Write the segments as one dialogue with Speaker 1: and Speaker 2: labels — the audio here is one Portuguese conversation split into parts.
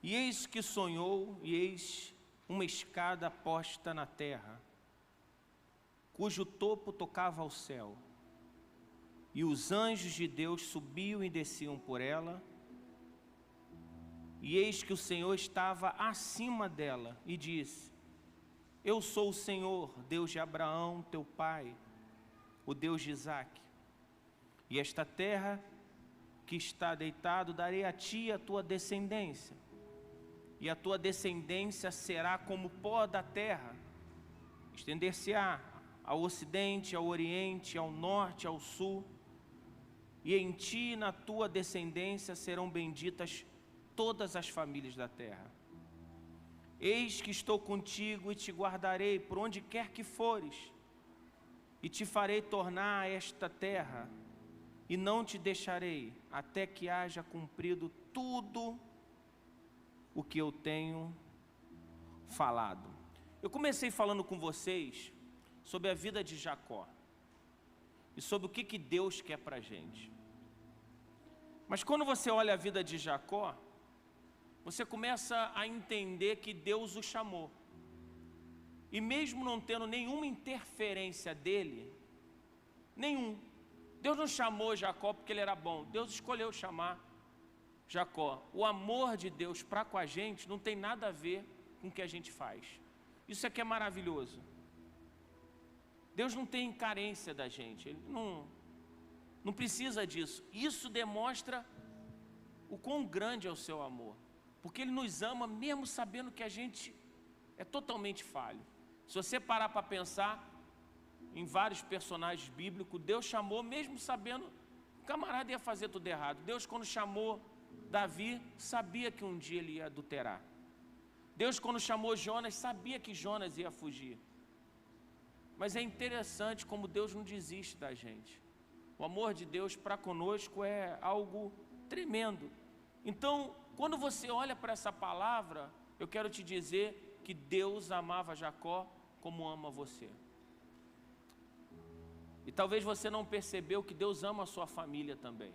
Speaker 1: E eis que sonhou, e eis uma escada posta na terra, cujo topo tocava ao céu, e os anjos de Deus subiam e desciam por ela, e eis que o Senhor estava acima dela, e disse: Eu sou o Senhor, Deus de Abraão, teu pai, o Deus de Isaque, e esta terra que está deitado darei a ti e a tua descendência, e a tua descendência será como o pó da terra, estender-se-á ao ocidente, ao oriente, ao norte, ao sul, e em ti e na tua descendência serão benditas todas as famílias da terra. Eis que estou contigo e te guardarei por onde quer que fores, e te farei tornar a esta terra, e não te deixarei até que haja cumprido tudo o que eu tenho falado. Eu comecei falando com vocês sobre a vida de Jacó e sobre o que Deus quer para a gente. Mas quando você olha a vida de Jacó, você começa a entender que Deus o chamou. E mesmo não tendo nenhuma interferência dele, Deus não chamou Jacó porque ele era bom, Deus escolheu chamar Jacó. O amor de Deus para com a gente não tem nada a ver com o que a gente faz. Isso é que é maravilhoso. Deus não tem carência da gente, Ele não precisa disso. Isso demonstra o quão grande é o seu amor, porque Ele nos ama mesmo sabendo que a gente é totalmente falho. Se você parar para pensar em vários personagens bíblicos, Deus chamou mesmo sabendo que o camarada ia fazer tudo errado. Deus, quando chamou Davi, sabia que um dia ele ia adulterar. Deus, quando chamou Jonas, sabia que Jonas ia fugir. Mas é interessante como Deus não desiste da gente. O amor de Deus para conosco é algo tremendo. Então, quando você olha para essa palavra, eu quero te dizer que Deus amava Jacó como ama você. E talvez você não percebeu que Deus ama a sua família também.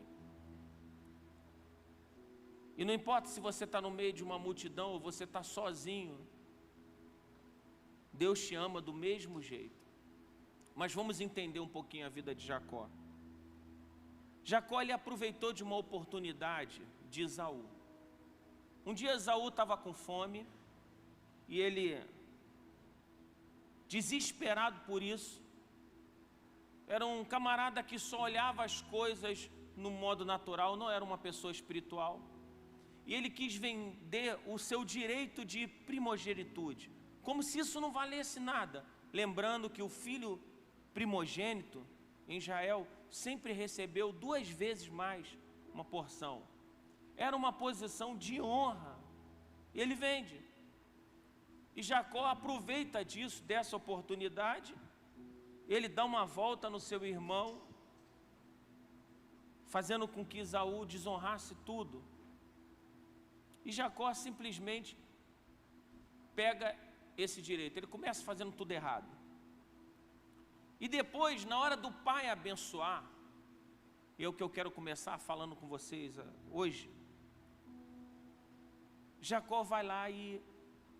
Speaker 1: E não importa se você está no meio de uma multidão ou você está sozinho, Deus te ama do mesmo jeito. Mas vamos entender um pouquinho a vida de Jacó. Jacó, ele aproveitou de uma oportunidade de Esaú. Um dia Esaú estava com fome e ele, desesperado por isso, era um camarada que só olhava as coisas no modo natural, não era uma pessoa espiritual. E ele quis vender o seu direito de primogenitude, como se isso não valesse nada. Lembrando que o filho primogênito em Israel sempre recebeu 2 vezes mais uma porção. Era uma posição de honra. Ele vende. E Jacó aproveita disso, dessa oportunidade. Ele dá uma volta no seu irmão, fazendo com que Esaú desonrasse tudo. E Jacó simplesmente pega esse direito. Ele começa fazendo tudo errado. E depois, na hora do pai abençoar, é o que eu quero começar falando com vocês hoje, Jacó vai lá e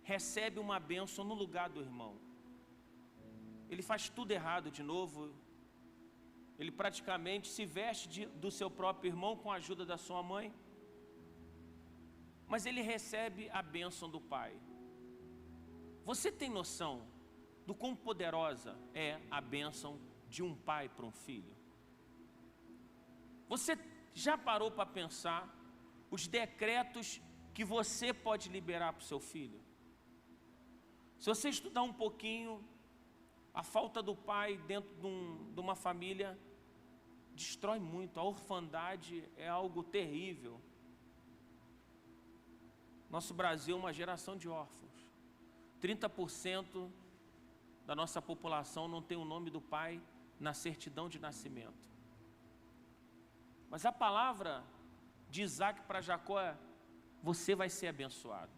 Speaker 1: recebe uma bênção no lugar do irmão. Ele faz tudo errado de novo. Ele praticamente se veste do seu próprio irmão com a ajuda da sua mãe. Mas ele recebe a bênção do pai. Você tem noção do quão poderosa é a bênção de um pai para um filho? Você já parou para pensar os decretos que você pode liberar para o seu filho? Se você estudar um pouquinho, a falta do pai dentro de uma família destrói muito. A orfandade é algo terrível. Nosso Brasil é uma geração de órfãos. 30% da nossa população não tem o nome do pai na certidão de nascimento. Mas a palavra de Isaque para Jacó é: você vai ser abençoado.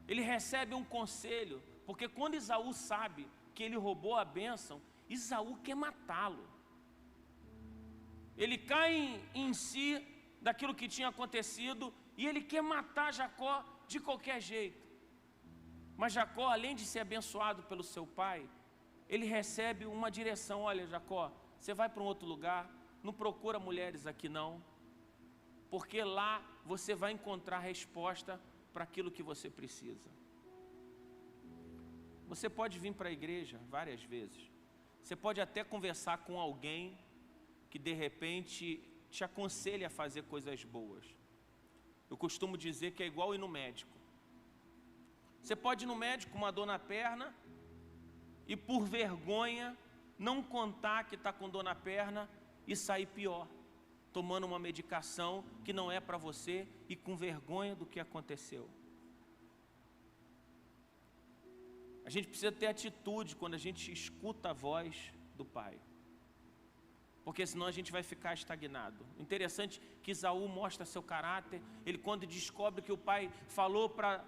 Speaker 1: Ele recebe um conselho, porque quando Esaú sabe que ele roubou a bênção, Esaú quer matá-lo. Ele cai em si daquilo que tinha acontecido e ele quer matar Jacó de qualquer jeito. Mas Jacó, além de ser abençoado pelo seu pai, ele recebe uma direção: olha, Jacó, você vai para um outro lugar, não procura mulheres aqui não, porque lá você vai encontrar resposta para aquilo que você precisa. Você pode vir para a igreja várias vezes, você pode até conversar com alguém que de repente te aconselha a fazer coisas boas. Eu costumo dizer que é igual ir no médico. Você pode ir no médico com uma dor na perna e por vergonha não contar que está com dor na perna e sair pior, tomando uma medicação que não é para você e com vergonha do que aconteceu. A gente precisa ter atitude quando a gente escuta a voz do Pai, porque senão a gente vai ficar estagnado. Interessante que Esaú mostra seu caráter. Ele, quando descobre que o pai falou para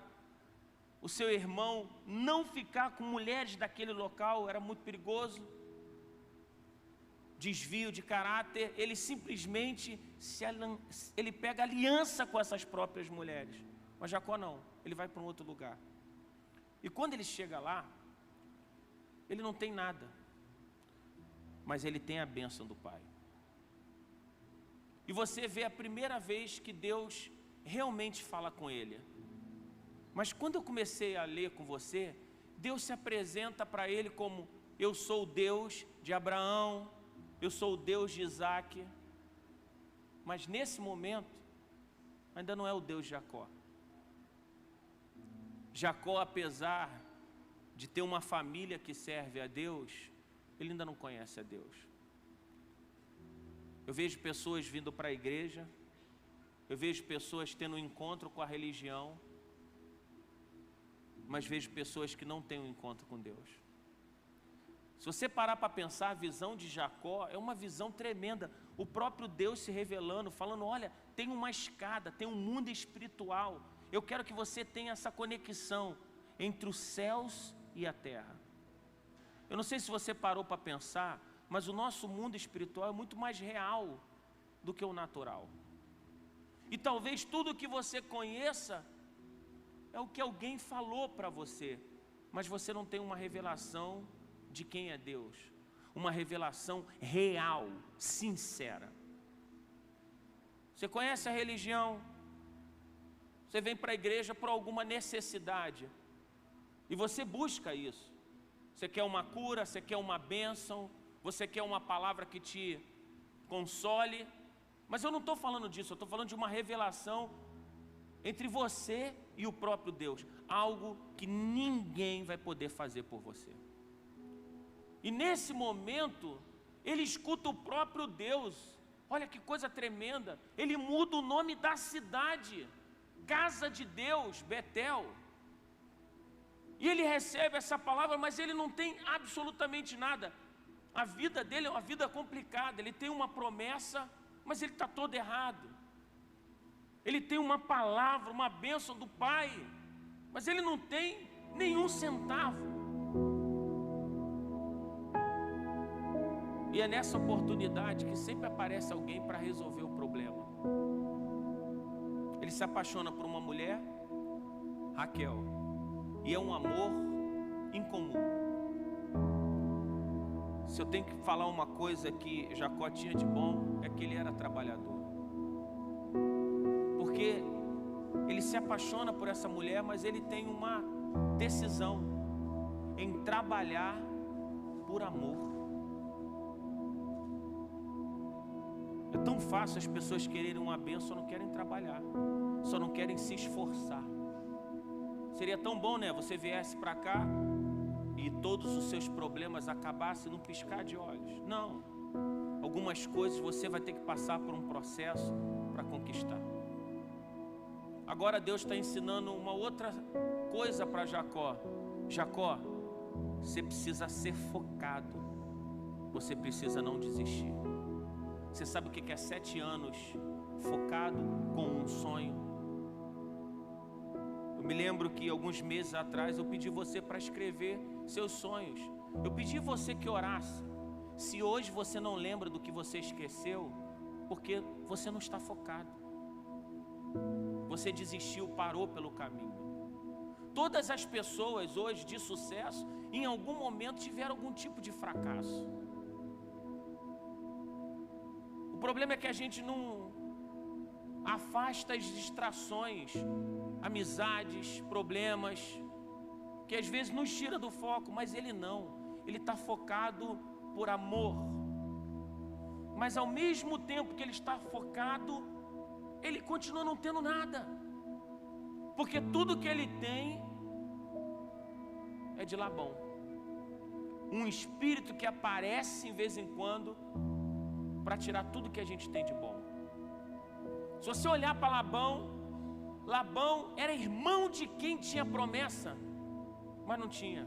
Speaker 1: o seu irmão não ficar com mulheres daquele local, era muito perigoso, desvio de caráter, ele simplesmente ele pega aliança com essas próprias mulheres. Mas Jacó não, ele vai para um outro lugar. E quando ele chega lá, ele não tem nada, mas ele tem a bênção do pai. E você vê a primeira vez que Deus realmente fala com ele. Mas quando eu comecei a ler com você, Deus se apresenta para ele como: eu sou o Deus de Abraão, eu sou o Deus de Isaac. Mas nesse momento, ainda não é o Deus de Jacó. Jacó, apesar de ter uma família que serve a Deus, ele ainda não conhece a Deus. Eu vejo pessoas vindo para a igreja, eu vejo pessoas tendo um encontro com a religião, mas vejo pessoas que não têm um encontro com Deus. Se você parar para pensar, a visão de Jacó é uma visão tremenda. O próprio Deus se revelando, falando: olha, tem uma escada, tem um mundo espiritual. Eu quero que você tenha essa conexão entre os céus e a terra. Eu não sei se você parou para pensar, mas o nosso mundo espiritual é muito mais real do que o natural. E talvez tudo que você conheça é o que alguém falou para você, mas você não tem uma revelação de quem é Deus, uma revelação real, sincera. Você conhece a religião, você vem para a igreja por alguma necessidade, e você busca isso. Você quer uma cura, você quer uma bênção, você quer uma palavra que te console. Mas eu não estou falando disso, eu estou falando de uma revelação entre você e o próprio Deus. Algo que ninguém vai poder fazer por você. E nesse momento, ele escuta o próprio Deus. Olha que coisa tremenda. Ele muda o nome da cidade, Casa de Deus, Betel. E ele recebe essa palavra, mas ele não tem absolutamente nada. A vida dele é uma vida complicada. Ele tem uma promessa, mas ele está todo errado. Ele tem uma palavra, uma bênção do Pai, mas ele não tem nenhum centavo. E é nessa oportunidade que sempre aparece alguém para resolver o problema. Ele se apaixona por uma mulher, Raquel, e é um amor incomum. Se eu tenho que falar uma coisa que Jacó tinha de bom, é que ele era trabalhador. Porque ele se apaixona por essa mulher, mas ele tem uma decisão em trabalhar por amor. É tão fácil as pessoas quererem uma bênção, só não querem trabalhar, só não querem se esforçar. Seria tão bom, né? Você viesse para cá e todos os seus problemas acabassem num piscar de olhos. Não. Algumas coisas você vai ter que passar por um processo para conquistar. Agora Deus está ensinando uma outra coisa para Jacó. Jacó, você precisa ser focado. Você precisa não desistir. Você sabe o que é 7 anos focado com um sonho? Eu me lembro que alguns meses atrás eu pedi você para escrever seus sonhos. Eu pedi você que orasse. Se hoje você não lembra do que você esqueceu, porque você não está focado. você desistiu, parou pelo caminho. Todas as pessoas hoje de sucesso, em algum momento tiveram algum tipo de fracasso. O problema é que a gente não afasta as distrações, amizades, problemas, que às vezes nos tira do foco, mas ele não. Ele está focado por amor. Mas ao mesmo tempo que ele está focado, ele continua não tendo nada. Porque tudo que ele tem é de Labão. Um espírito que aparece em vez em quando para tirar tudo que a gente tem de bom. Se você olhar para Labão, Labão era irmão de quem tinha promessa, mas não tinha.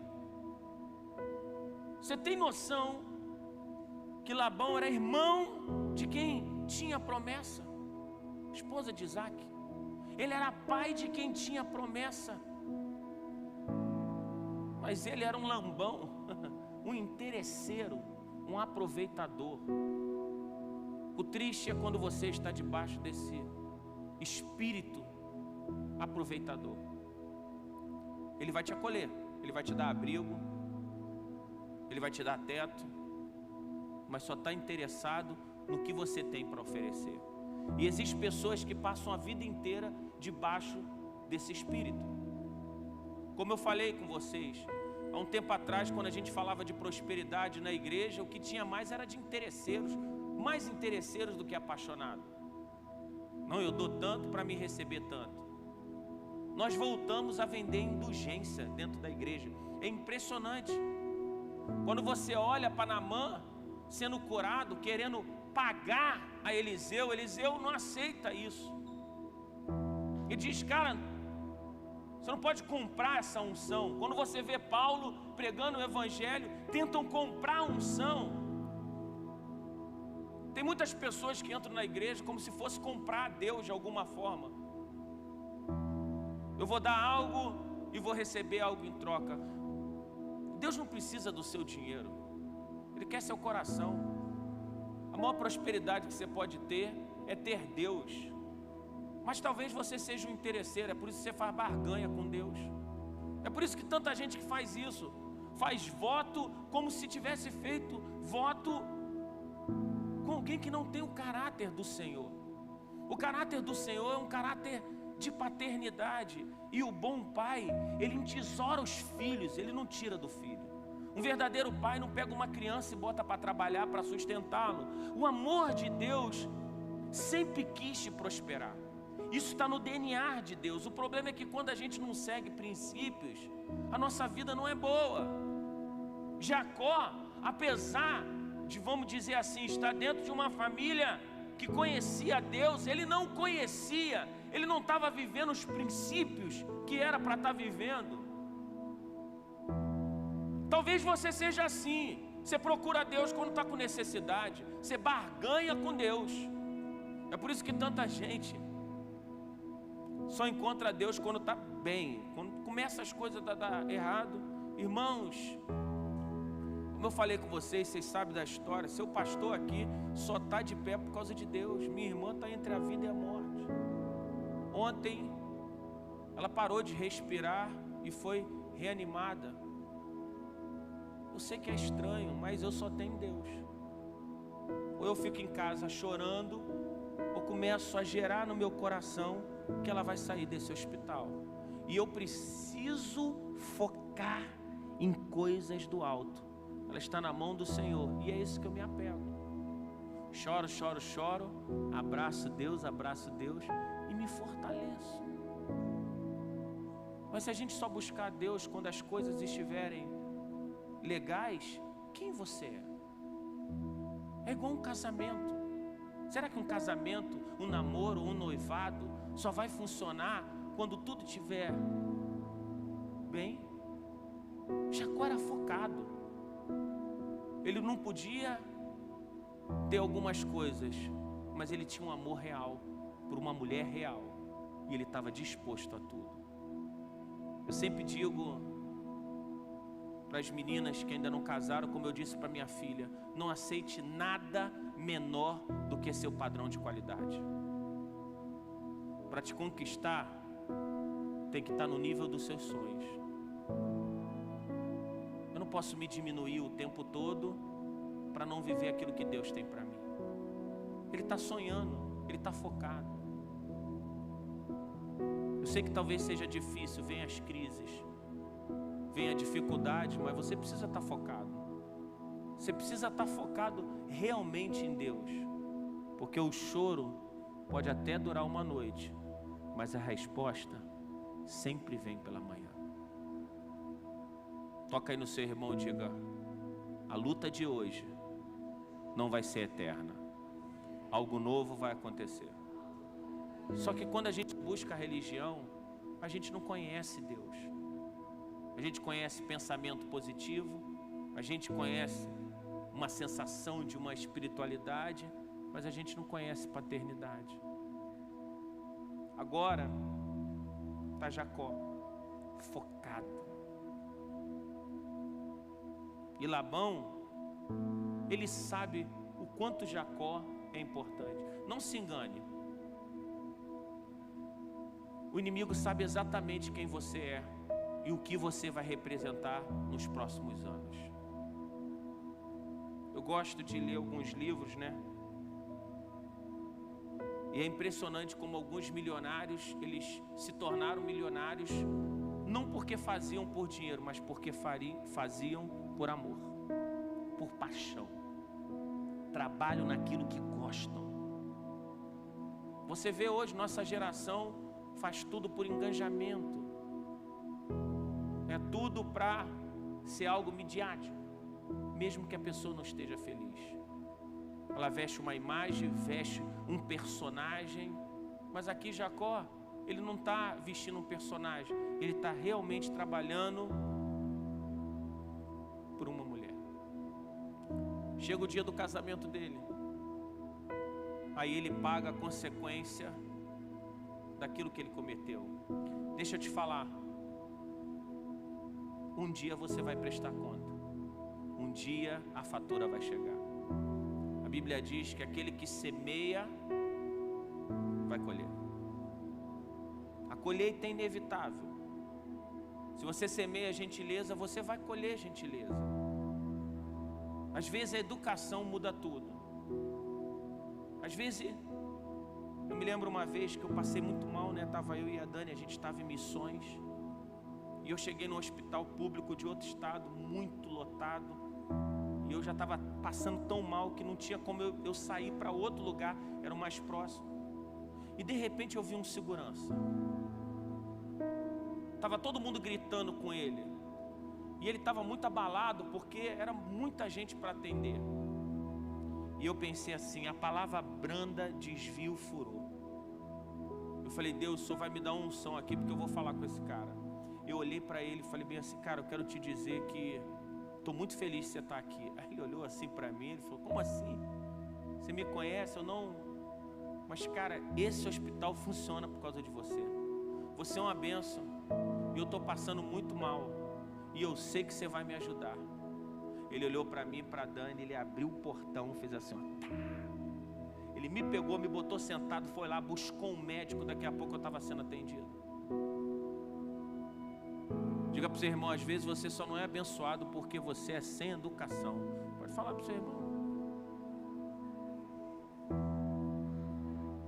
Speaker 1: Você tem noção que Labão era irmão de quem tinha promessa? Esposa de Isaac. Ele era pai de quem tinha promessa, mas ele era um lambão, um interesseiro, um aproveitador. O triste é quando você está debaixo desse espírito aproveitador. Ele vai te acolher, ele vai te dar abrigo, ele vai te dar teto, mas só está interessado no que você tem para oferecer. E existem pessoas que passam a vida inteira debaixo desse espírito. Como eu falei com vocês, há um tempo atrás, quando a gente falava de prosperidade na igreja, o que tinha mais era de interesseiros, mais interesseiros do que apaixonados. Não, eu dou tanto para me receber tanto. Nós voltamos a vender indulgência dentro da igreja. É impressionante. Quando você olha para Naamã sendo curado, querendo pagar a Eliseu, Eliseu não aceita isso. E diz, cara, você não pode comprar essa unção. Quando você vê Paulo pregando o evangelho, tentam comprar a unção. Tem muitas pessoas que entram na igreja como se fosse comprar a Deus de alguma forma. Eu vou dar algo e vou receber algo em troca. Deus não precisa do seu dinheiro. Ele quer seu coração. A maior prosperidade que você pode ter é ter Deus. Mas talvez você seja um interesseiro, é por isso que você faz barganha com Deus. É por isso que tanta gente que faz isso, faz voto como se tivesse feito voto com alguém que não tem o caráter do Senhor. O caráter do Senhor é um caráter de paternidade. E o bom pai, ele entesoura os filhos, ele não tira do filho. Um verdadeiro pai não pega uma criança e bota para trabalhar, para sustentá-lo. O amor de Deus sempre quis te prosperar. Isso está no DNA de Deus. O problema é que quando a gente não segue princípios, a nossa vida não é boa. Jacó, apesar de, vamos dizer assim, estar dentro de uma família que conhecia Deus, ele não conhecia, ele não estava vivendo os princípios que era para estar vivendo. Talvez você seja assim. Você procura Deus quando está com necessidade, você barganha com Deus. É por isso que tanta gente só encontra Deus quando está bem, quando começa as coisas a dar errado. Irmãos, como eu falei com vocês, vocês sabem da história. Seu pastor aqui só está de pé por causa de Deus. Minha irmã está entre a vida e a morte. Ontem ela parou de respirar e foi reanimada. Eu sei que é estranho, mas eu só tenho Deus. Ou eu fico em casa chorando, ou começo a gerar no meu coração que ela vai sair desse hospital. E eu preciso focar em coisas do alto. Ela está na mão do Senhor, e é isso que eu me apego. Choro, choro, choro, abraço Deus e me fortaleço. Mas se a gente só buscar Deus quando as coisas estiverem legais, quem você é? É igual um casamento. Será que um casamento, um namoro, um noivado só vai funcionar quando tudo estiver bem? Jacó era focado. Ele não podia ter algumas coisas, mas ele tinha um amor real por uma mulher real, e ele estava disposto a tudo. Eu sempre digo para as meninas que ainda não casaram, como eu disse para minha filha, não aceite nada menor do que seu padrão de qualidade. Para para te conquistar, tem que estar no nível dos seus sonhos. Eu não posso me diminuir o tempo todo para não viver aquilo que Deus tem para mim. Ele está sonhando, ele está focado. Eu sei que talvez seja difícil, venha as crises, venha a dificuldade, mas você precisa estar focado. Você precisa estar focado realmente em Deus, porque o choro pode até durar uma noite, mas a resposta sempre vem pela manhã. Toca aí no seu irmão e diga: a luta de hoje não vai ser eterna, algo novo vai acontecer. Só que quando a gente busca a religião, a gente não conhece Deus. A gente conhece pensamento positivo, a gente conhece uma sensação de uma espiritualidade, mas a gente não conhece paternidade. Agora está Jacó focado. E Labão, ele sabe o quanto Jacó é importante. Não se engane. O inimigo sabe exatamente quem você é e o que você vai representar nos próximos anos. Eu gosto de ler alguns livros, né? E é impressionante como alguns milionários, eles se tornaram milionários não porque faziam por dinheiro, mas porque faziam por amor, por paixão. Trabalham naquilo que gostam. Você vê hoje, nossa geração faz tudo por engajamento. É tudo para ser algo midiático, mesmo que a pessoa não esteja feliz. Ela veste uma imagem, veste um personagem, mas aqui Jacó, ele não está vestindo um personagem, ele está realmente trabalhando por uma mulher. Chega o dia do casamento dele, aí ele paga a consequência daquilo que ele cometeu. Deixa eu te falar, um dia você vai prestar conta, um dia a fatura vai chegar. A Bíblia diz que aquele que semeia vai colher. A colheita é inevitável. Se você semeia gentileza, você vai colher gentileza. Às vezes a educação muda tudo. Às vezes, eu me lembro uma vez que eu passei muito mal, né? Tava eu e a Dani, a gente estava em missões. E eu cheguei no hospital público de outro estado, muito lotado. E eu já estava passando tão mal que não tinha como eu sair para outro lugar, era o mais próximo. E de repente eu vi um segurança. Estava todo mundo gritando com ele. E ele estava muito abalado porque era muita gente para atender. E eu pensei assim, a palavra branda desvia o furor. Eu falei, Deus, o Senhor vai me dar uma unção aqui porque eu vou falar com esse cara. Eu olhei para ele e falei bem assim, cara, eu quero te dizer que estou muito feliz de você estar aqui. Aí ele olhou assim para mim, ele falou, como assim? Você me conhece? Eu não... Mas cara, esse hospital funciona por causa de você. Você é uma bênção. E eu estou passando muito mal. E eu sei que você vai me ajudar. Ele olhou para mim, para Dani, ele abriu o portão, fez assim, ó. Ele me pegou, me botou sentado, foi lá, buscou um médico, daqui a pouco eu estava sendo atendido. Diga para o seu irmão, às vezes você só não é abençoado porque você é sem educação. Pode falar para o seu irmão.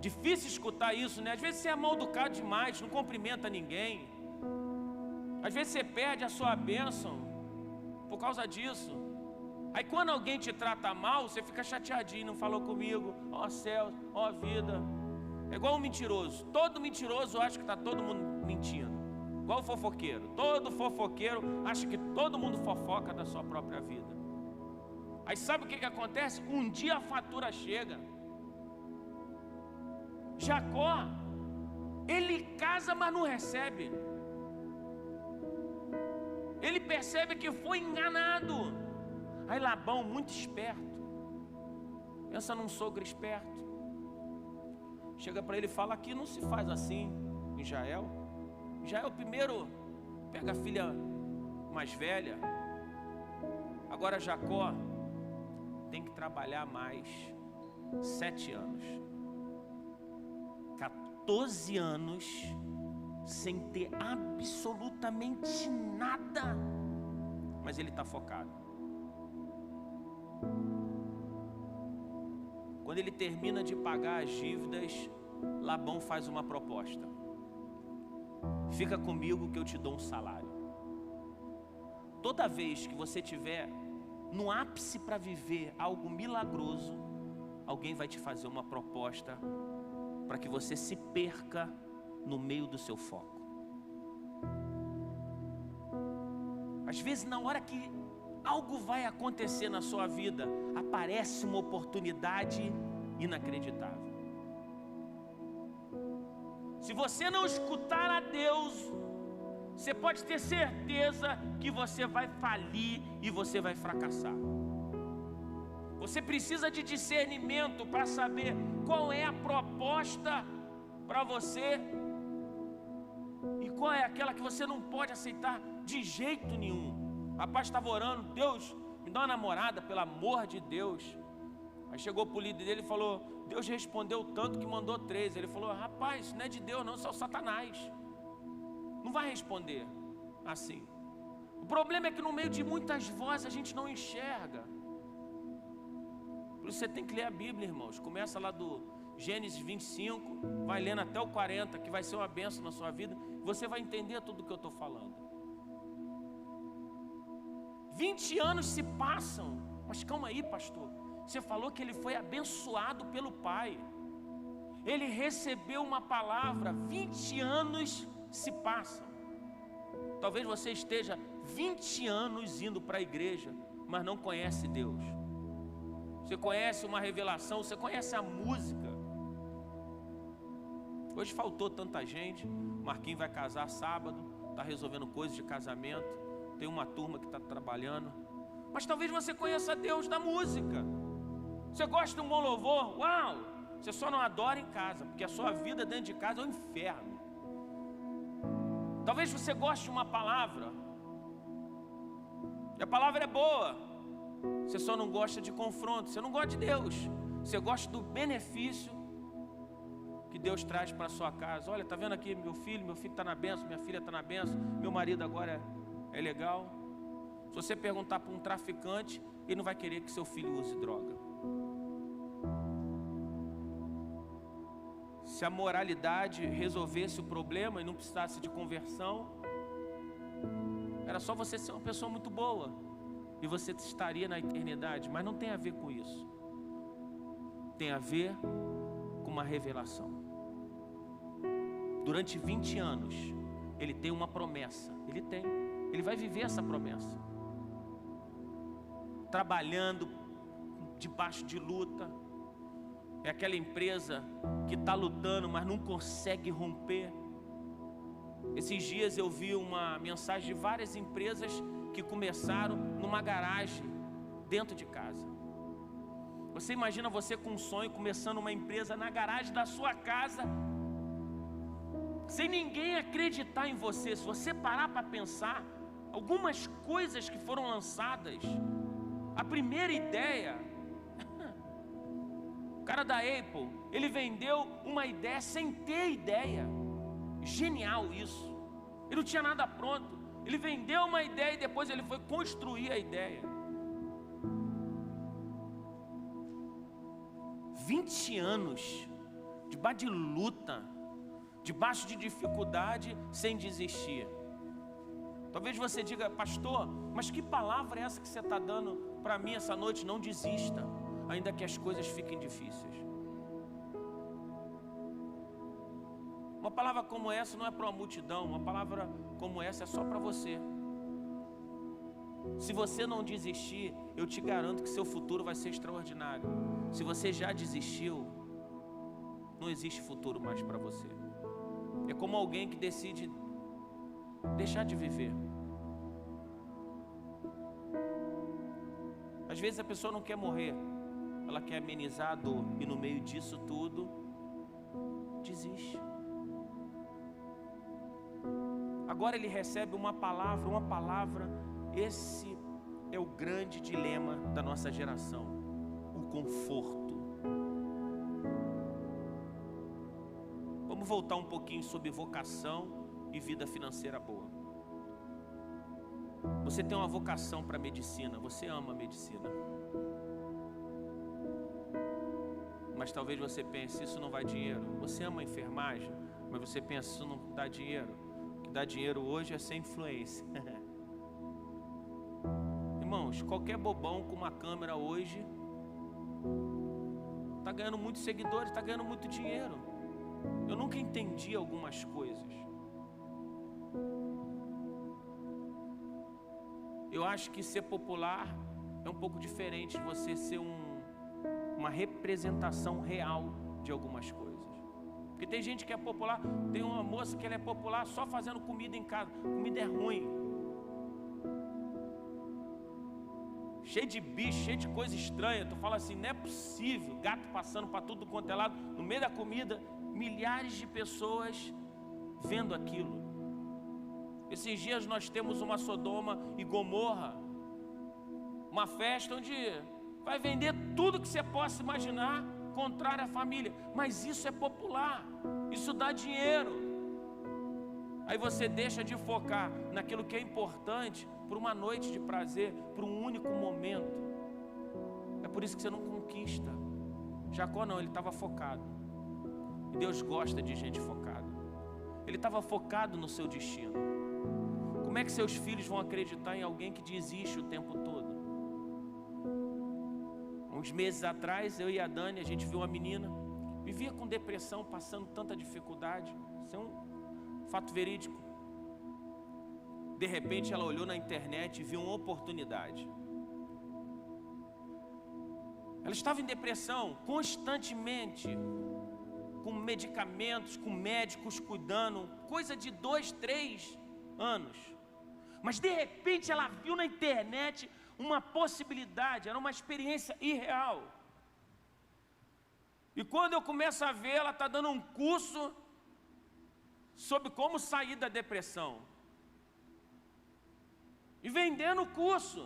Speaker 1: Difícil escutar isso, né? Às vezes você é mal educado demais, não cumprimenta ninguém. Às vezes você perde a sua bênção por causa disso. Aí quando alguém te trata mal, você fica chateadinho, não falou comigo, ó céu, ó vida. É igual um mentiroso. Todo mentiroso acha que está todo mundo mentindo. Igual o fofoqueiro. Todo fofoqueiro acha que todo mundo fofoca da sua própria vida. Aí sabe o que acontece? Um dia a fatura chega. Jacó, ele casa, mas não recebe. Ele percebe que foi enganado. Aí Labão, muito esperto, pensa num sogro esperto, chega para ele e fala, aqui não se faz assim em Israel. Israel primeiro pega a filha mais velha. Agora Jacó tem que trabalhar mais 7 anos. 12 anos sem ter absolutamente nada, mas ele está focado. Quando ele termina de pagar as dívidas, Labão faz uma proposta: fica comigo que eu te dou um salário. Toda vez que você tiver no ápice para viver algo milagroso, alguém vai te fazer uma proposta para que você se perca no meio do seu foco. Às vezes, na hora que algo vai acontecer na sua vida, aparece uma oportunidade inacreditável. Se você não escutar a Deus, você pode ter certeza que você vai falir e você vai fracassar. Você precisa de discernimento para saber qual é a proposta para você e qual é aquela que você não pode aceitar de jeito nenhum. O rapaz estava orando: Deus, me dá uma namorada, pelo amor de Deus. Aí chegou pro líder dele e falou: Deus respondeu tanto que mandou 3. Ele falou: rapaz, isso não é de Deus não, isso é o Satanás. Não vai responder assim. O problema é que no meio de muitas vozes a gente não enxerga. Por isso você tem que ler a Bíblia, irmãos. Começa lá do Gênesis 25, vai lendo até o 40, que vai ser uma bênção na sua vida. Você vai entender tudo o que eu estou falando. 20 anos se passam. Mas calma aí, pastor. Você falou que ele foi abençoado pelo pai. Ele recebeu uma palavra. 20 anos se passam. Talvez você esteja 20 anos indo para a igreja, mas não conhece Deus. Você conhece uma revelação, você conhece a música. Hoje faltou tanta gente. Marquinhos vai casar sábado, está resolvendo coisas de casamento. Tem uma turma que está trabalhando. Mas talvez você conheça Deus da música. Você gosta de um bom louvor? Uau! Você só não adora em casa, porque a sua vida dentro de casa é um inferno. Talvez você goste de uma palavra, e a palavra é boa, você só não gosta de confronto, você não gosta de Deus, você gosta do benefício que Deus traz para a sua casa. Olha, está vendo aqui meu filho está na bênção, minha filha está na bênção, meu marido agora é legal. Se você perguntar para um traficante, ele não vai querer que seu filho use droga. Se a moralidade resolvesse o problema e não precisasse de conversão, era só você ser uma pessoa muito boa e você estaria na eternidade. Mas não tem a ver com isso. Tem a ver com uma revelação. Durante 20 anos, ele tem uma promessa. Ele vai viver essa promessa. Trabalhando debaixo de luta. É aquela empresa que está lutando, mas não consegue romper. Esses dias eu vi uma mensagem de várias empresas que começaram numa garagem dentro de casa. Você imagina você com um sonho, começando uma empresa na garagem da sua casa, sem ninguém acreditar em você. Se você parar para pensar, algumas coisas que foram lançadas, a primeira ideia, o cara da Apple, ele vendeu uma ideia sem ter ideia. Genial isso. Ele não tinha nada pronto. Ele vendeu uma ideia e depois ele foi construir a ideia. 20 anos debaixo de luta, debaixo de dificuldade, sem desistir. Talvez você diga: pastor, mas que palavra é essa que você está dando para mim essa noite? Não desista, ainda que as coisas fiquem difíceis. Uma palavra como essa não é para uma multidão. Uma palavra como essa é só para você. Se você não desistir, eu te garanto que seu futuro vai ser extraordinário. Se você já desistiu, não existe futuro mais para você. É como alguém que decide deixar de viver. Às vezes a pessoa não quer morrer, ela quer amenizar a dor, e no meio disso tudo, desiste. Agora ele recebe uma palavra. Esse é o grande dilema da nossa geração: o conforto. Vamos voltar um pouquinho sobre vocação e vida financeira boa. Você tem uma vocação para medicina, você ama a medicina. Mas talvez você pense, isso não vai dinheiro. Você ama a enfermagem, mas você pensa, isso não dá dinheiro. O que dá dinheiro hoje é ser influência. Irmãos, qualquer bobão com uma câmera hoje está ganhando muitos seguidores, está ganhando muito dinheiro. Eu nunca entendi algumas coisas. Eu acho que ser popular é um pouco diferente de você ser uma representação real de algumas coisas. Porque tem gente que é popular, tem uma moça que ela é popular só fazendo comida em casa. Comida é ruim. Cheio de bicho, cheio de coisa estranha. Tu fala assim, não é possível. Gato passando para tudo quanto é lado. No meio da comida, milhares de pessoas vendo aquilo. Esses dias nós temos uma Sodoma e Gomorra, uma festa onde vai vender tudo que você possa imaginar, contrário à família. Mas isso é popular, isso dá dinheiro. Aí você deixa de focar naquilo que é importante por uma noite de prazer, por um único momento. É por isso que você não conquista. Jacó não, ele estava focado. E Deus gosta de gente focada. Ele estava focado no seu destino. Como é que seus filhos vão acreditar em alguém que desiste o tempo todo? Uns meses atrás, eu e a Dani, a gente viu uma menina, vivia com depressão, passando tanta dificuldade. Isso é um fato verídico. De repente ela olhou na internet e viu uma oportunidade. Ela estava em depressão constantemente, com medicamentos, com médicos cuidando, coisa de 2, 3 anos. Mas de repente ela viu na internet uma possibilidade, era uma experiência irreal. E quando eu começo a ver, ela está dando um curso sobre como sair da depressão. E vendendo o curso.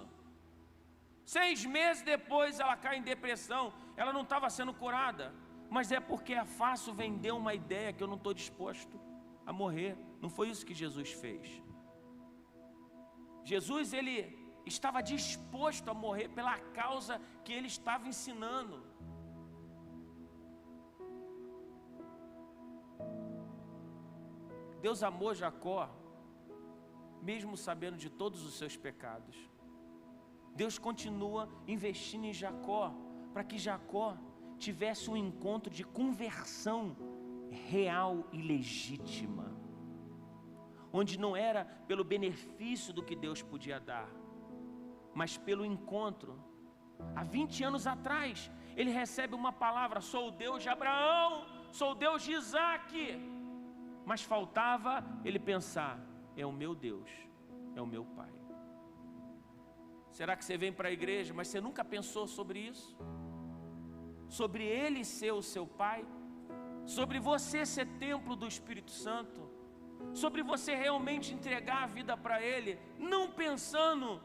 Speaker 1: 6 meses depois ela cai em depressão. Ela não estava sendo curada. Mas é porque é fácil vender uma ideia que eu não estou disposto a morrer. Não foi isso que Jesus fez. Jesus, ele estava disposto a morrer pela causa que ele estava ensinando. Deus amou Jacó, mesmo sabendo de todos os seus pecados. Deus continua investindo em Jacó, para que Jacó tivesse um encontro de conversão real e legítima, onde não era pelo benefício do que Deus podia dar, mas pelo encontro. Há 20 anos atrás, ele recebe uma palavra: sou o Deus de Abraão, sou o Deus de Isaac. Mas faltava ele pensar: é o meu Deus, é o meu Pai. Será que você vem para a igreja, mas você nunca pensou sobre isso? Sobre ele ser o seu Pai? Sobre você ser templo do Espírito Santo? Sobre você realmente entregar a vida para ele, não pensando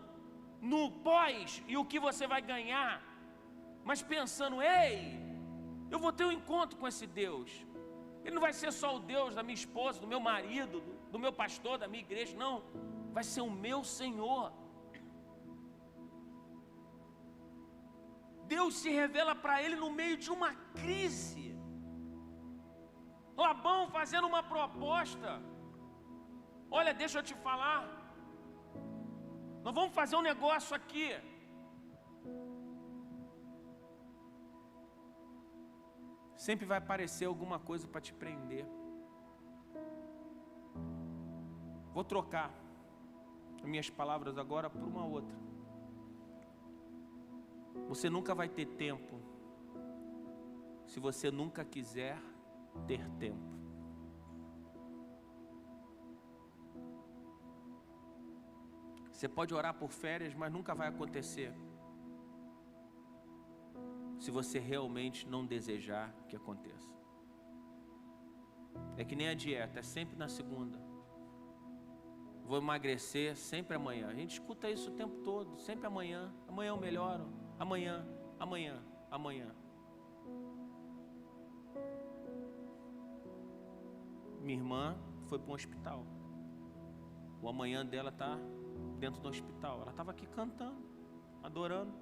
Speaker 1: no pós e o que você vai ganhar, mas pensando: ei, eu vou ter um encontro com esse Deus. Ele não vai ser só o Deus da minha esposa, do meu marido, do meu pastor, da minha igreja, não. Vai ser o meu Senhor. Deus se revela para ele no meio de uma crise. Labão fazendo uma proposta: olha, deixa eu te falar, nós vamos fazer um negócio aqui. Sempre vai aparecer alguma coisa para te prender. Vou trocar as minhas palavras agora por uma outra. Você nunca vai ter tempo se você nunca quiser ter tempo. Você pode orar por férias, mas nunca vai acontecer se você realmente não desejar que aconteça. É que nem a dieta, é sempre na segunda. Vou emagrecer sempre amanhã. A gente escuta isso o tempo todo, sempre amanhã. Amanhã eu melhoro, amanhã, amanhã, amanhã. Minha irmã foi para um hospital. O amanhã dela está dentro do hospital. Ela estava aqui cantando, adorando.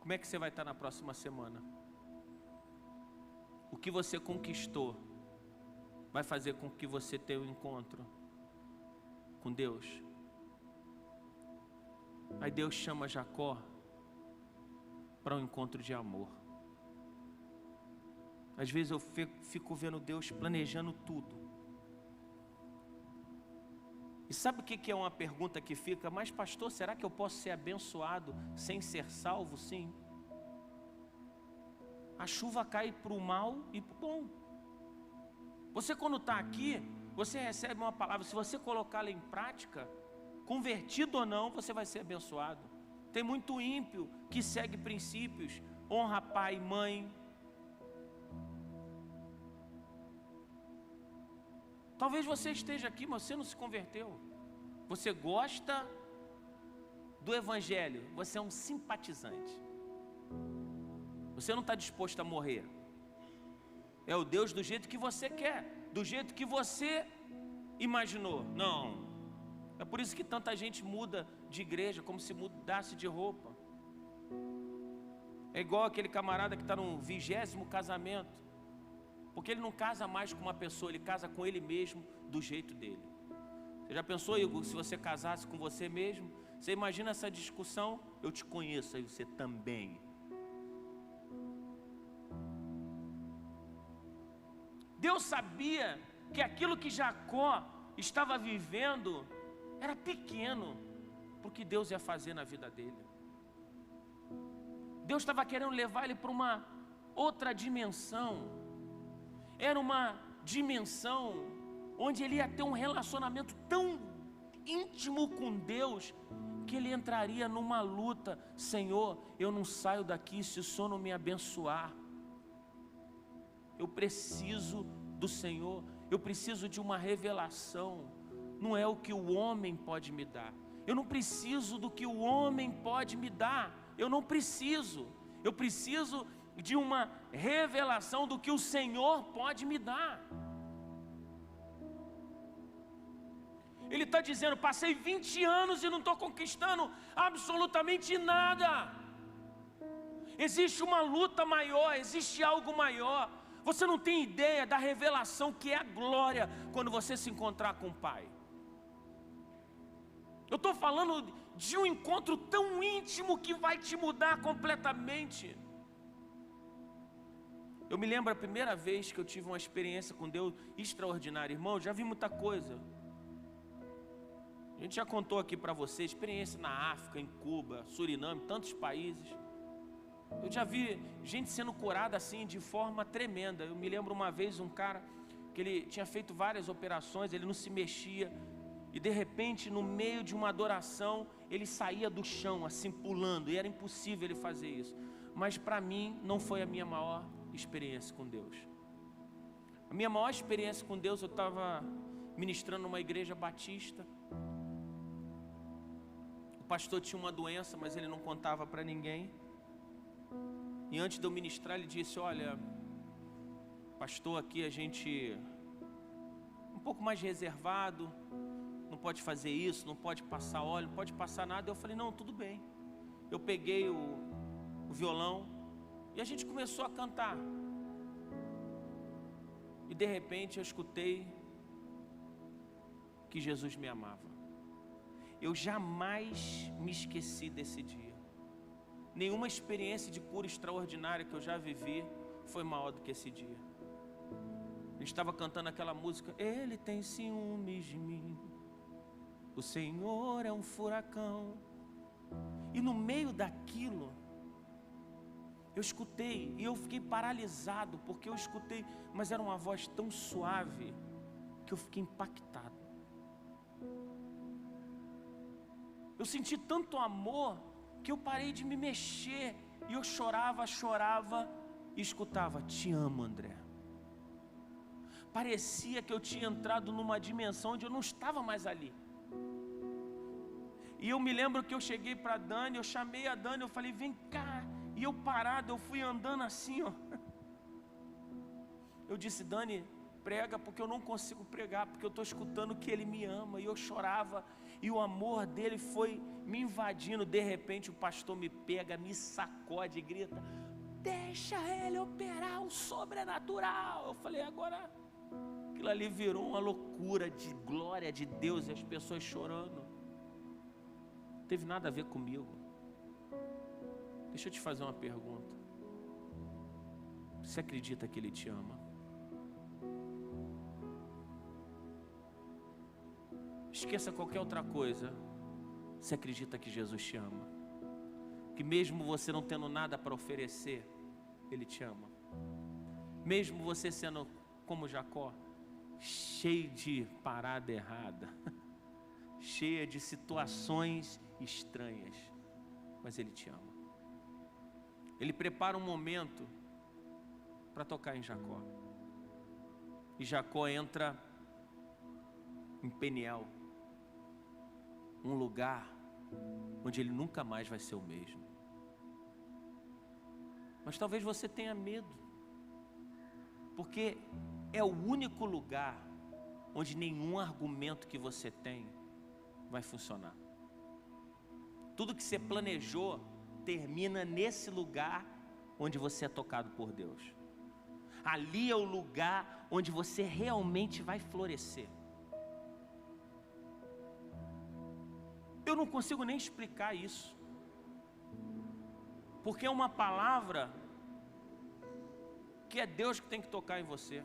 Speaker 1: Como é que você vai estar na próxima semana? O que você conquistou vai fazer com que você tenha um encontro com Deus. Aí Deus chama Jacó para um encontro de amor. Às vezes eu fico vendo Deus planejando tudo. E sabe o que é uma pergunta que fica? Mas pastor, será que eu posso ser abençoado sem ser salvo? Sim. A chuva cai para o mal e para o bom. Você quando está aqui, você recebe uma palavra. Se você colocá-la em prática, convertido ou não, você vai ser abençoado. Tem muito ímpio que segue princípios. Honra pai e mãe. Talvez você esteja aqui, mas você não se converteu. Você gosta do evangelho, você é um simpatizante. Você não está disposto a morrer. É o Deus do jeito que você quer, do jeito que você imaginou. Não. É por isso que tanta gente muda de igreja, como se mudasse de roupa. É igual aquele camarada que está no 20º casamento. Porque ele não casa mais com uma pessoa, ele casa com ele mesmo, do jeito dele. Você já pensou, Igor, se você casasse com você mesmo? Você imagina essa discussão? Eu te conheço, aí você também. Deus sabia que aquilo que Jacó estava vivendo era pequeno, porque Deus ia fazer na vida dele. Deus estava querendo levar ele para uma outra dimensão. Era uma dimensão onde ele ia ter um relacionamento tão íntimo com Deus, que ele entraria numa luta. Senhor, eu não saio daqui se o Senhor não me abençoar. Eu preciso do Senhor, eu preciso de uma revelação. Não é o que o homem pode me dar. Eu não preciso do que o homem pode me dar. Eu não preciso. Eu preciso de uma revelação do que o Senhor pode me dar. Ele está dizendo, passei 20 anos e não estou conquistando absolutamente nada. Existe uma luta maior, existe algo maior. Você não tem ideia da revelação que é a glória quando você se encontrar com o Pai. Eu estou falando de um encontro tão íntimo que vai te mudar completamente. Eu me lembro a primeira vez que eu tive uma experiência com Deus extraordinária. Irmão, já vi muita coisa. A gente já contou aqui para você, experiência na África, em Cuba, Suriname, tantos países. Eu já vi gente sendo curada assim de forma tremenda. Eu me lembro uma vez um cara que ele tinha feito várias operações, ele não se mexia. E de repente, no meio de uma adoração, ele saía do chão assim pulando. E era impossível ele fazer isso. Mas para mim não foi a minha maior experiência com Deus. A minha maior experiência com Deus, eu estava ministrando numa igreja batista. O pastor tinha uma doença, mas ele não contava para ninguém. E antes de eu ministrar, ele disse, olha, pastor, aqui a gente um pouco mais reservado, não pode fazer isso, não pode passar óleo, não pode passar nada. Eu falei, não, tudo bem. Eu peguei o violão e a gente começou a cantar. E de repente eu escutei que Jesus me amava. Eu jamais me esqueci desse dia. Nenhuma experiência de cura extraordinária que eu já vivi foi maior do que esse dia. Eu estava cantando aquela música, Ele tem ciúmes de mim, o Senhor é um furacão. E no meio daquilo, eu escutei, e eu fiquei paralisado, porque eu escutei, mas era uma voz tão suave, que eu fiquei impactado. Eu senti tanto amor, que eu parei de me mexer, e eu chorava, e escutava, te amo, André. Parecia que eu tinha entrado numa dimensão onde eu não estava mais ali. E eu me lembro que eu cheguei para a Dani, eu chamei a Dani, eu falei, vem cá. E eu parado, eu fui andando assim, ó. Eu disse, Dani, prega, porque eu não consigo pregar, porque eu estou escutando que Ele me ama. E eu chorava, e o amor dele foi me invadindo. De repente o pastor me pega, me sacode e grita, deixa Ele operar o sobrenatural. Eu falei, agora aquilo ali virou uma loucura de glória de Deus e as pessoas chorando. Não teve nada a ver comigo. Deixa eu te fazer uma pergunta. Você acredita que Ele te ama? Esqueça qualquer outra coisa. Você acredita que Jesus te ama? Que mesmo você não tendo nada para oferecer, Ele te ama. Mesmo você sendo como Jacó, cheio de parada errada, cheia de situações estranhas, mas Ele te ama. Ele prepara um momento para tocar em Jacó. E Jacó entra em Peniel, um lugar onde ele nunca mais vai ser o mesmo. Mas talvez você tenha medo, porque é o único lugar onde nenhum argumento que você tem vai funcionar. Tudo que você planejou termina nesse lugar onde você é tocado por Deus. Ali é o lugar onde você realmente vai florescer. Eu não consigo nem explicar isso, porque é uma palavra que é Deus que tem que tocar em você.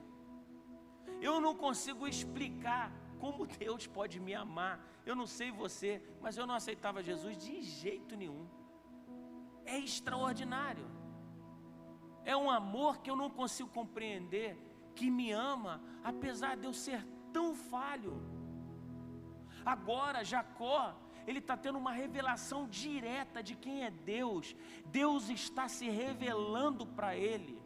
Speaker 1: Eu não consigo explicar como Deus pode me amar. Eu não sei você, mas eu não aceitava Jesus de jeito nenhum. É extraordinário. É um amor que eu não consigo compreender, que me ama, apesar de eu ser tão falho. Agora, Jacó, ele está tendo uma revelação direta de quem é Deus. Deus está se revelando para ele.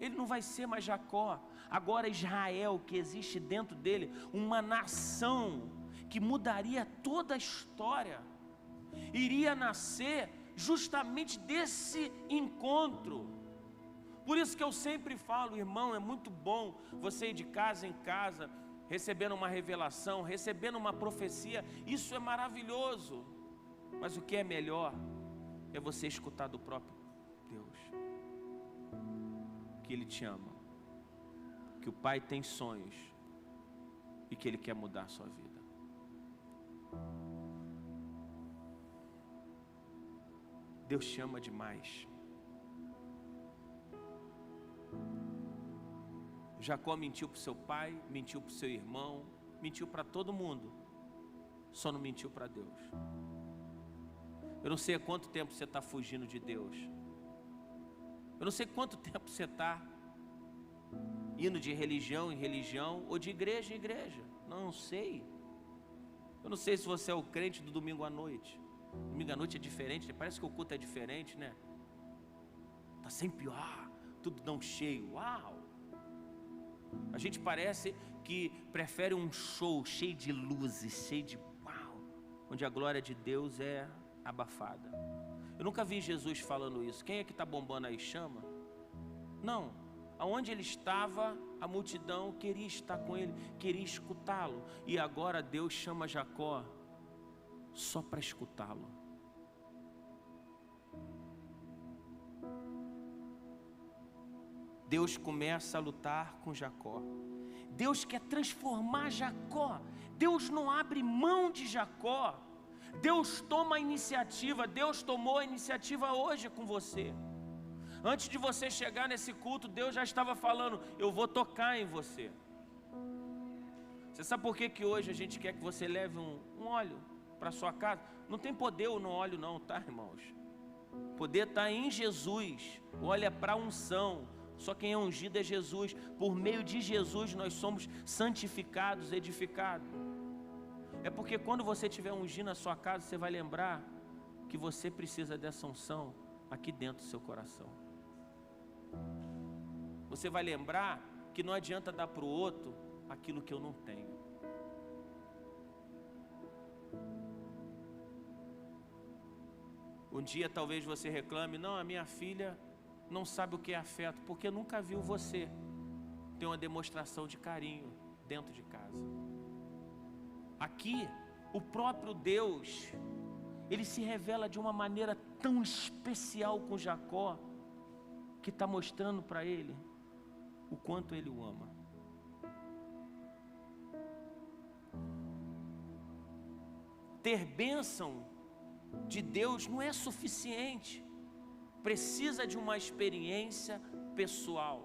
Speaker 1: Ele não vai ser mais Jacó. Agora Israel, que existe dentro dele, uma nação que mudaria toda a história, iria nascer justamente desse encontro. Por isso que eu sempre falo, irmão, é muito bom você ir de casa em casa, recebendo uma revelação, recebendo uma profecia. Isso é maravilhoso. Mas o que é melhor é você escutar do próprio Deus, que Ele te ama, que o Pai tem sonhos e que Ele quer mudar a sua vida. Deus te ama demais. Jacó mentiu para o seu pai, mentiu para o seu irmão, mentiu para todo mundo, só não mentiu para Deus. Eu não sei há quanto tempo você está fugindo de Deus. Eu não sei quanto tempo você está indo de religião em religião ou de igreja em igreja. Não sei. Eu não sei se você é o crente do domingo à noite. Domingo à noite é diferente, parece que o culto é diferente, né? Está sempre, tudo tão cheio, uau! A gente parece que prefere um show cheio de luzes, cheio de uau, onde a glória de Deus é abafada. Eu nunca vi Jesus falando isso. Quem é que está bombando aí? Chama? Não. Aonde ele estava, a multidão queria estar com ele, queria escutá-lo. E agora Deus chama Jacó só para escutá-lo. Deus começa a lutar com Jacó. Deus quer transformar Jacó. Deus não abre mão de Jacó. Deus toma a iniciativa. Deus tomou a iniciativa hoje com você. Antes de você chegar nesse culto, Deus já estava falando, eu vou tocar em você. Você sabe por que hoje a gente quer que você leve um óleo para sua casa? Não tem poder no óleo não, tá, irmãos? O poder está em Jesus. O óleo é para unção. Só quem é ungido é Jesus. Por meio de Jesus nós somos santificados, edificados. É porque quando você estiver ungindo a sua casa, você vai lembrar que você precisa dessa unção aqui dentro do seu coração. Você vai lembrar que não adianta dar para o outro aquilo que eu não tenho. Um dia talvez você reclame, não, a minha filha não sabe o que é afeto, porque nunca viu você ter uma demonstração de carinho dentro de casa. Aqui, o próprio Deus, Ele se revela de uma maneira tão especial com Jacó, que está mostrando para ele o quanto ele o ama. Ter bênção de Deus não é suficiente, precisa de uma experiência pessoal.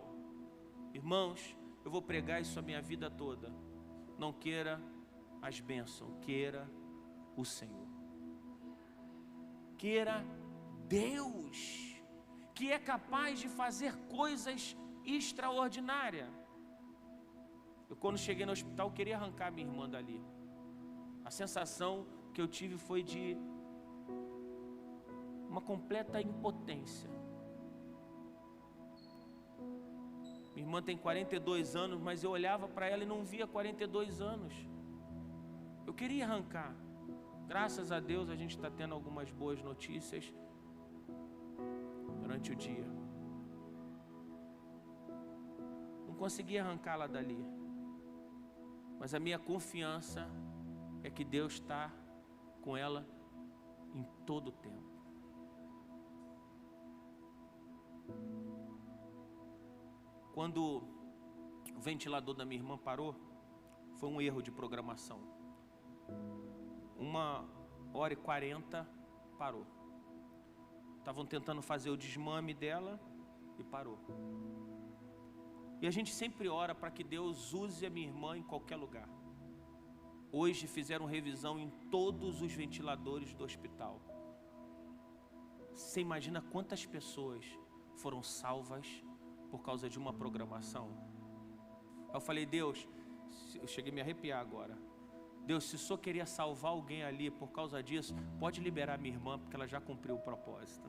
Speaker 1: Irmãos, eu vou pregar isso a minha vida toda. Não queira as bênçãos, queira o Senhor. Queira Deus, que é capaz de fazer coisas extraordinárias. Eu, quando cheguei no hospital, queria arrancar minha irmã dali. A sensação que eu tive foi de uma completa impotência. Minha irmã tem 42 anos, mas eu olhava para ela e não via 42 anos. Eu queria arrancar. Graças a Deus a gente está tendo algumas boas notícias durante o dia. Não consegui arrancá-la dali, mas a minha confiança é que Deus está com ela em todo o tempo. Quando o ventilador da minha irmã parou, foi um erro de programação. 1h40 parou. Estavam tentando fazer o desmame dela e parou. E a gente sempre ora para que Deus use a minha irmã em qualquer lugar. Hoje fizeram revisão em todos os ventiladores do hospital. Você imagina quantas pessoas foram salvas por causa de uma programação? Eu falei, Deus, eu cheguei a me arrepiar agora. Deus, se o Senhor queria salvar alguém ali por causa disso, pode liberar minha irmã, porque ela já cumpriu o propósito.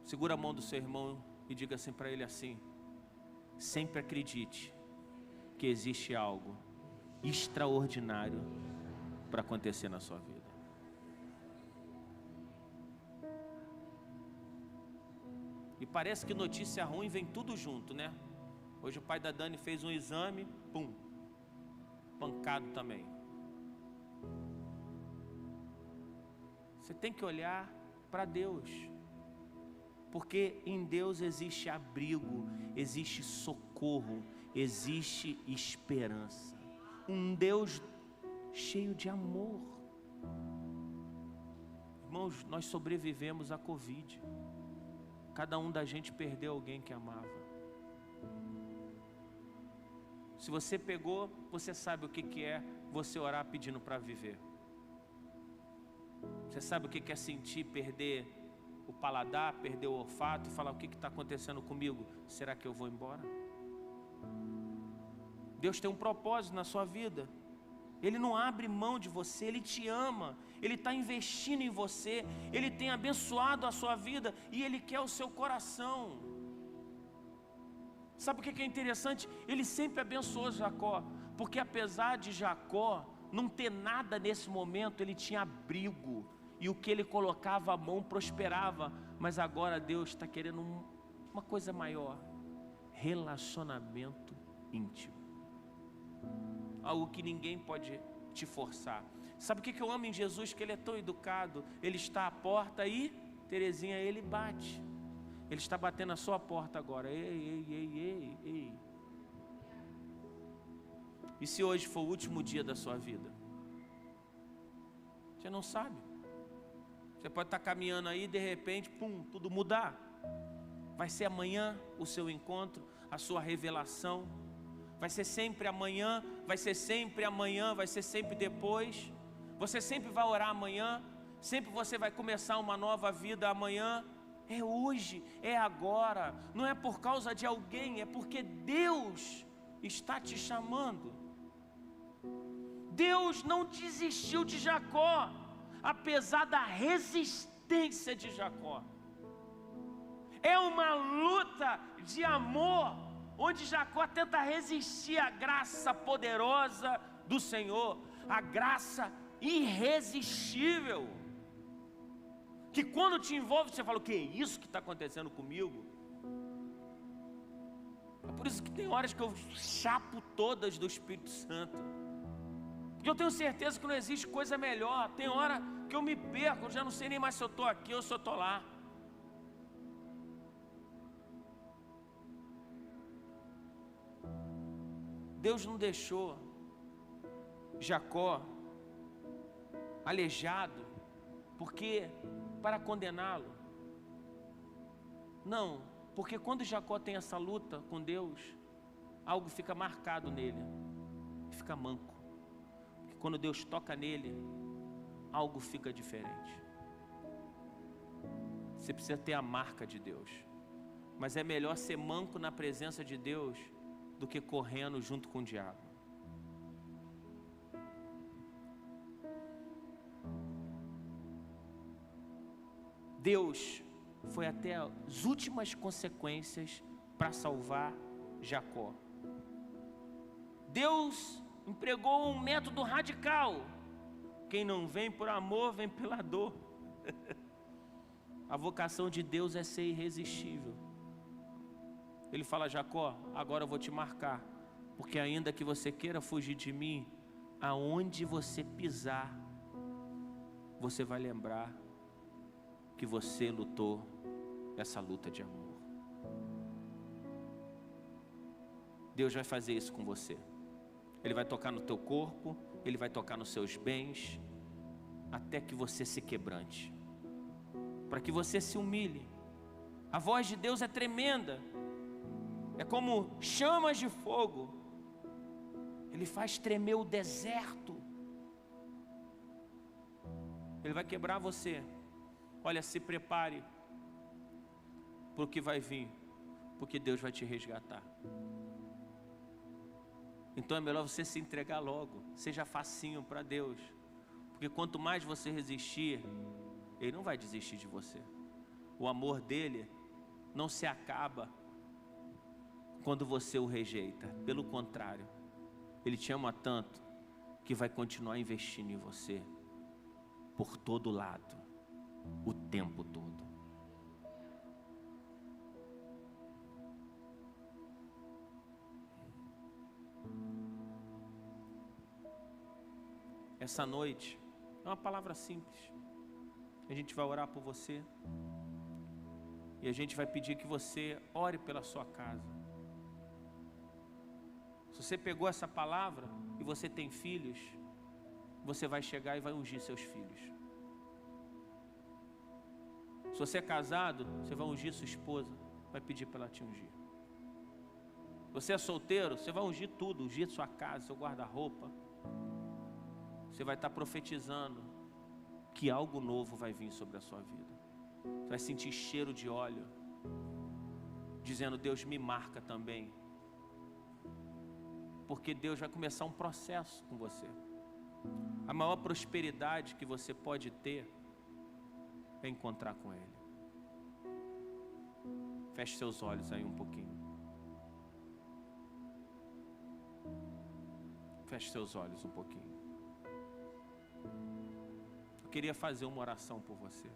Speaker 1: Segura a mão do seu irmão e diga assim para ele assim: sempre acredite que existe algo extraordinário para acontecer na sua vida. E parece que notícia ruim vem tudo junto, né? Hoje o pai da Dani fez um exame, pum, pancado também. Você tem que olhar para Deus, porque em Deus existe abrigo, existe socorro, existe esperança. Um Deus cheio de amor. Irmãos, nós sobrevivemos à Covid. Cada um da gente perdeu alguém que amava. Se você pegou, você sabe o que é você orar pedindo para viver. Você sabe o que é sentir, perder o paladar, perder o olfato e falar: o que está acontecendo comigo? Será que eu vou embora? Deus tem um propósito na sua vida. Ele não abre mão de você, Ele te ama, Ele está investindo em você, Ele tem abençoado a sua vida e Ele quer o seu coração. Sabe o que é interessante? Ele sempre abençoou Jacó, porque apesar de Jacó não ter nada nesse momento, ele tinha abrigo, e o que ele colocava a mão prosperava. Mas agora Deus está querendo uma coisa maior: relacionamento íntimo, algo que ninguém pode te forçar. Sabe o que eu amo em Jesus? Que Ele é tão educado. Ele está à porta e, Terezinha, Ele bate. Ele está batendo a sua porta agora. Ei, ei, ei, ei, ei. E se hoje for o último dia da sua vida? Você não sabe. Você pode estar caminhando aí e de repente, pum, tudo mudar. Vai ser amanhã o seu encontro, a sua revelação. Vai ser sempre amanhã, vai ser sempre amanhã, vai ser sempre depois. Você sempre vai orar amanhã, sempre você vai começar uma nova vida amanhã. É hoje, é agora. Não é por causa de alguém, é porque Deus está te chamando. Deus não desistiu de Jacó, apesar da resistência de Jacó. É uma luta de amor, onde Jacó tenta resistir à graça poderosa do Senhor, a graça irresistível, que quando te envolve você fala, o que é isso que está acontecendo comigo? É por isso que tem horas que eu chapo todas do Espírito Santo, porque eu tenho certeza que não existe coisa melhor. Tem hora que eu me perco, eu já não sei nem mais se eu estou aqui ou se eu estou lá. Deus não deixou Jacó aleijado porque para condená-lo. Não, porque quando Jacó tem essa luta com Deus, algo fica marcado nele, fica manco. Porque quando Deus toca nele, algo fica diferente. Você precisa ter a marca de Deus, mas é melhor ser manco na presença de Deus do que correndo junto com o diabo. Deus foi até as últimas consequências para salvar Jacó. Deus empregou um método radical. Quem não vem por amor, vem pela dor. A vocação de Deus é ser irresistível. Ele fala, Jacó, agora eu vou te marcar, porque ainda que você queira fugir de mim, aonde você pisar, você vai lembrar que você lutou essa luta de amor. Deus vai fazer isso com você. Ele vai tocar no teu corpo, Ele vai tocar nos seus bens, até que você se quebrante, para que você se humilhe. A voz de Deus é tremenda, é como chamas de fogo. Ele faz tremer o deserto. Ele vai quebrar você. Olha, se prepare para o que vai vir, porque Deus vai te resgatar. Então é melhor você se entregar logo. Seja facinho para Deus, porque quanto mais você resistir, Ele não vai desistir de você. O amor dele não se acaba quando você o rejeita. Pelo contrário, Ele te ama tanto que vai continuar investindo em você por todo lado, o tempo todo. Essa noite é uma palavra simples. A gente vai orar por você e a gente vai pedir que você ore pela sua casa. Se você pegou essa palavra e você tem filhos, você vai chegar e vai ungir seus filhos. Se você é casado, você vai ungir sua esposa, vai pedir para ela te ungir. Se você é solteiro, você vai ungir tudo, ungir sua casa, seu guarda-roupa. Você vai estar profetizando que algo novo vai vir sobre a sua vida. Você vai sentir cheiro de óleo, dizendo, Deus me marca também. Porque Deus vai começar um processo com você. A maior prosperidade que você pode ter é encontrar com Ele. Feche seus olhos aí um pouquinho. Feche seus olhos um pouquinho. Eu queria fazer uma oração por você.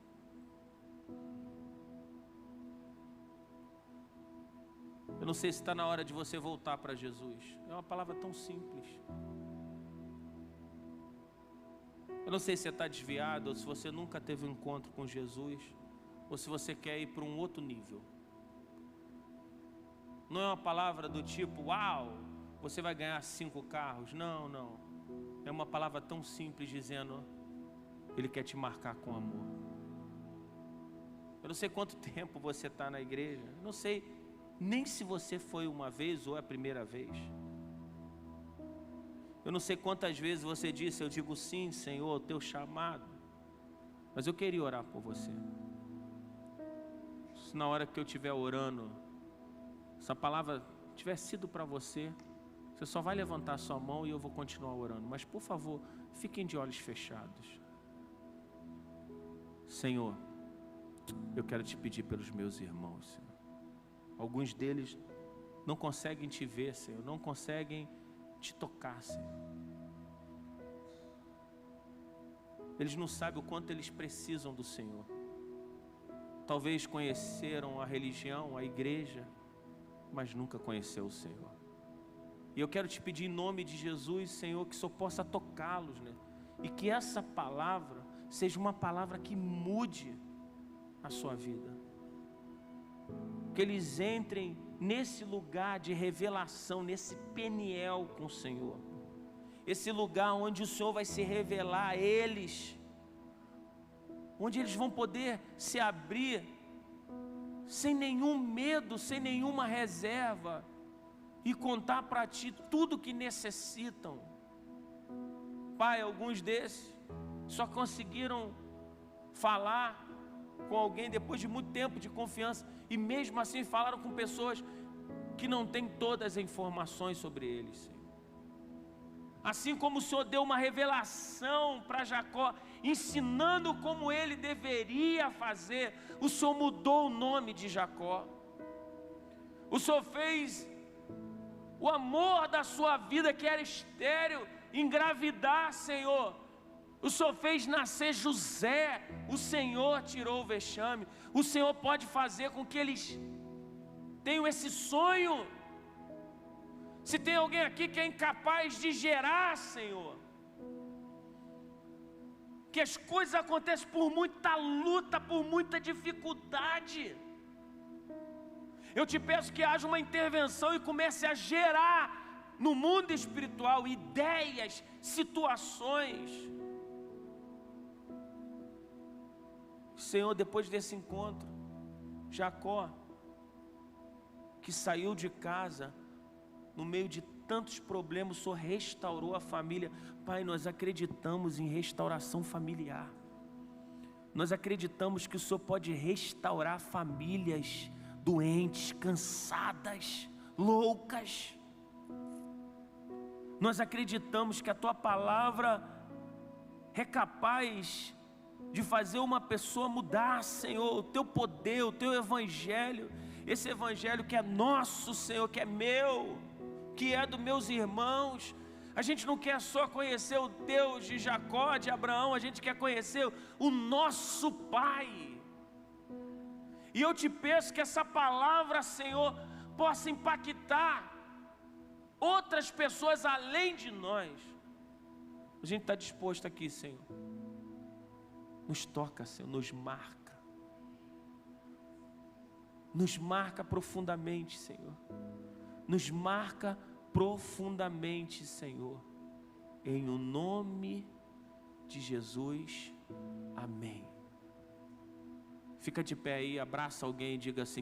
Speaker 1: Eu não sei se está na hora de você voltar para Jesus. É uma palavra tão simples. Eu não sei se você está desviado, ou se você nunca teve um encontro com Jesus, ou se você quer ir para um outro nível. Não é uma palavra do tipo, uau, você vai ganhar 5 carros. Não, não. É uma palavra tão simples dizendo, Ele quer te marcar com amor. Eu não sei quanto tempo você está na igreja. Eu não sei nem se você foi uma vez ou é a primeira vez. Eu não sei quantas vezes você disse, eu digo sim, Senhor, teu chamado. Mas eu queria orar por você. Se na hora que eu estiver orando, essa palavra tiver sido para você, você só vai levantar a sua mão e eu vou continuar orando. Mas por favor, fiquem de olhos fechados. Senhor, eu quero te pedir pelos meus irmãos, Senhor. Alguns deles não conseguem te ver, Senhor, não conseguem te tocar, Senhor. eles não sabem o quanto eles precisam do Senhor. Talvez conheceram a religião, a igreja, mas nunca conheceu o Senhor. E eu quero te pedir em nome de Jesus, Senhor, que o Senhor possa tocá-los, né? E que essa palavra seja uma palavra que mude a sua vida. Que eles entrem nesse lugar de revelação, nesse Peniel com o Senhor. Esse lugar onde o Senhor vai se revelar a eles, onde eles vão poder se abrir sem nenhum medo, sem nenhuma reserva, e contar para Ti tudo o que necessitam. Pai, alguns desses só conseguiram falar com alguém depois de muito tempo de confiança, e mesmo assim falaram com pessoas que não têm todas as informações sobre eles, Senhor. Assim como o Senhor deu uma revelação para Jacó, ensinando como ele deveria fazer, o Senhor mudou o nome de Jacó. O Senhor fez o amor da sua vida, que era estéril, engravidar, Senhor. O Senhor fez nascer José, o Senhor tirou o vexame. O Senhor pode fazer com que eles tenham esse sonho. Se tem alguém aqui que é incapaz de gerar, Senhor, que as coisas acontecem por muita luta, por muita dificuldade, eu te peço que haja uma intervenção e comece a gerar no mundo espiritual ideias, situações. Senhor, depois desse encontro, Jacó, que saiu de casa no meio de tantos problemas, o Senhor restaurou a família. Pai, nós acreditamos em restauração familiar. Nós acreditamos que o Senhor pode restaurar famílias doentes, cansadas, loucas. Nós acreditamos que a Tua palavra é capaz de fazer uma pessoa mudar, Senhor. O Teu poder, o Teu evangelho, esse evangelho que é nosso, Senhor, que é meu, que é dos meus irmãos. A gente não quer só conhecer o Deus de Jacó, de Abraão, a gente quer conhecer o nosso Pai. E eu te peço que essa palavra, Senhor, possa impactar outras pessoas além de nós. A gente está disposto aqui, Senhor. Nos toca, Senhor, nos marca. Nos marca profundamente, Senhor. Nos marca profundamente, Senhor. Em o nome de Jesus. Amém. Fica de pé aí, abraça alguém e diga assim: